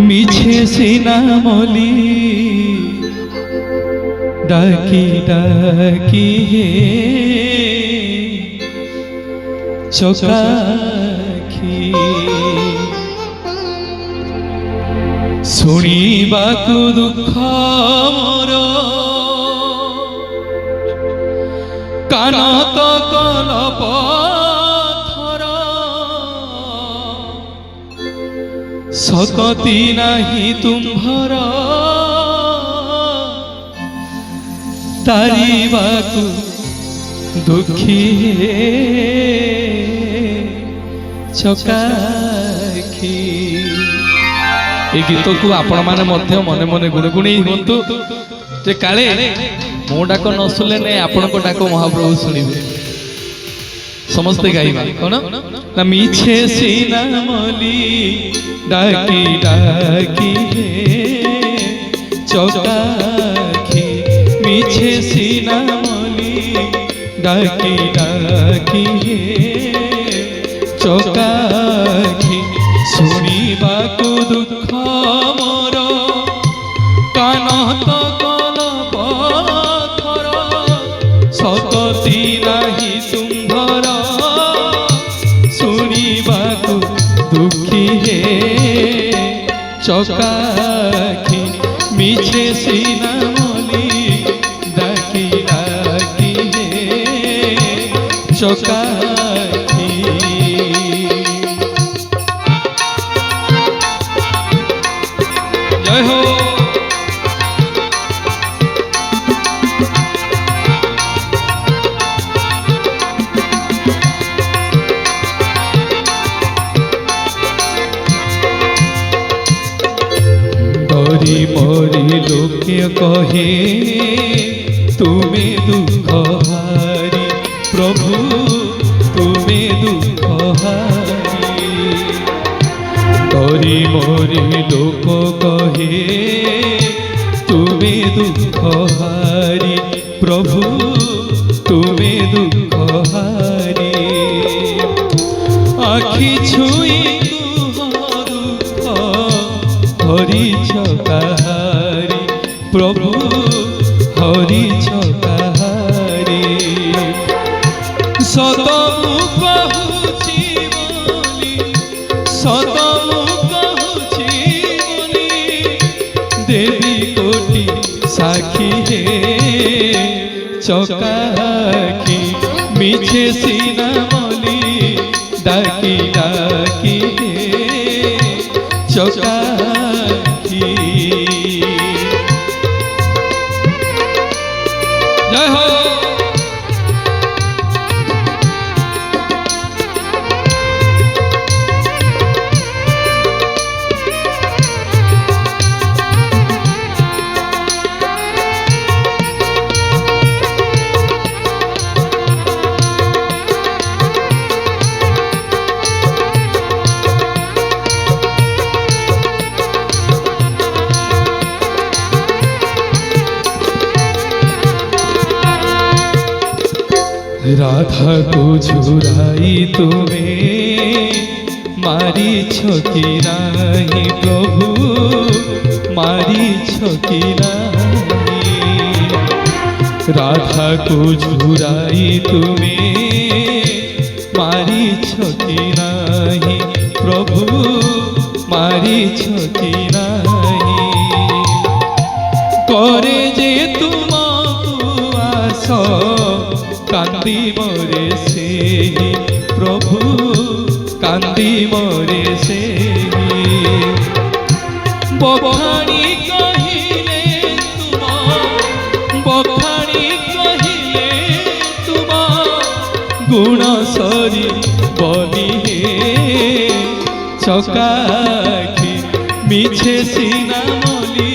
মিছে সিনা মলি ডাকি ডাকি হে চকাখি শুনিবাকু দুঃখ মোর কান তো কলপ सकती नहीं तुम्भर तारिबाकु दुखी चकाखी। ए गीत को आपण माने मध्य मने मने गुणगुणी हुंतु जे काले मो डाक न सुले ने आपण को डाक महाप्रभु सुनिबे समस्ते गाइबा कोन ना मिछे सीना मली डाकी डाकी हे चकाखी मिछे सीना मली डाकी डाकी हे चकाखी शुणिबाकु दुख मोर कान तो कलप थर सकती नाही तुम्भर शुणिबाकु दुखी हे चकाखी मिछे सीना मली डाकी डाकी हे चकाखी। जय हो मरी मरी लोके कहे तुम्हें दुख हारी प्रभु तुम्हें दुख हारी मरी मरी लोक कहे तुम्हें दुख हारी प्रभु तुम्हें दुख हारी आखि छुई हरि चकाहारी प्रभु हरि चकाहारी सतमु कहूची बोली सतमु कहूची बोली देवी कोटि साखी हे चकाखी मिछे सीना मली डाकी डाकी हे चकाखी। जय हो राधा को झुराई तुम्हें मारी छकी नहीं प्रभु मारी छकी नहीं राधा को झुराई तुम्हें मारी छकी नहीं प्रभु मारी छकी नहीं करे जे तुमको आस कांदी मोरे से प्रभु कांदी मोरे से बखाणी कहिले तुम बखाणी कहिले तुम गुण सरी बनी हे चकाखी मिछे सीना मली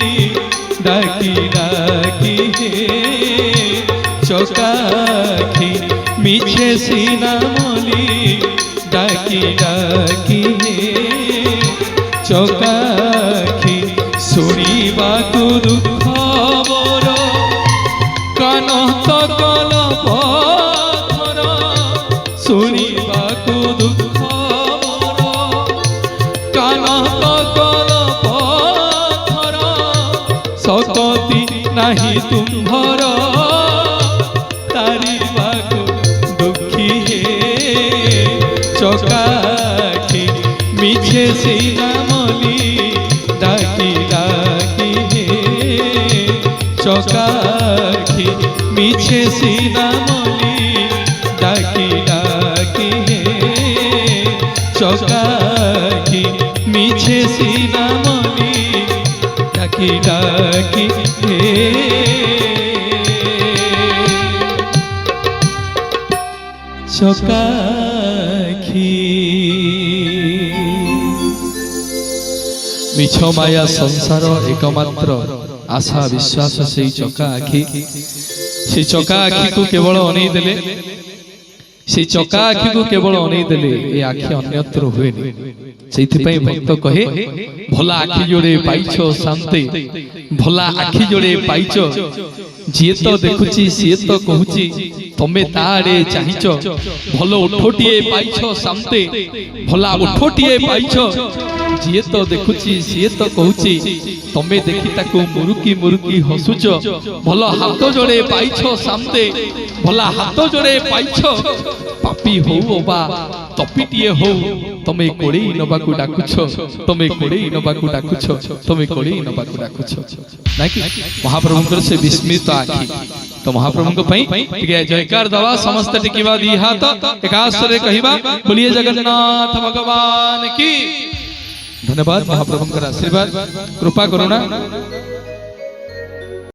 डाकी डाकी हे चकाखी मिछे सीना मली डाकी डाकी हे चकाखी शुणिबाकु दुख मोर कान तो कलप थर शुणिबाकु दुख मोर कान तो कलप नहीं तुम्भर तारिबाको दुखी हे चकाखी मिछे सीना मली डाकी डाकी हे चकाखी मिछे सीना मली डाकी डाकी हे चकाखी मिछे सीना मली डाकी डाकी हे चकाखी। मिछ माया संसार एकमात्र आशा विश्वास से चका आखि से चका आखि को केवल अनै देले से चका आखि को केवल अनै देले ए आखि अन्यत्र हुए सेथि पई भक्त कहे भला आखि जोड़े पाइछो शांति भला आखि जोड़े पाइछो जी तो देखुची सी तो कहूची तमे तारे चाहिछ भल उठोटिए पाइछो शांति भला उठोटिए पाइछो जी तो देखुची सी तो कहूची तमे देखि ताको मुरुकी मुरुकी हसुच भल हाथ जोड़े पाइछो शांति भला हाथ जोड़े पाइछो पापी हो बा तपिटिए हो तमे कोड़े नबाकू डाकुछ तमे कोड़े नबाकू डाकुछ तमे कोड़े नबाकू डाकुछ नाकि महाप्रभुंकर से विस्मित आखि तो महाप्रभुंक पई टिके जयकार दवा समस्त टिकिबा दी हाथ एकास्वरे कहिबा बोलिए जगन्नाथ भगवान की। धन्यवाद महाप्रभुंकर आशीर्वाद कृपा करुणा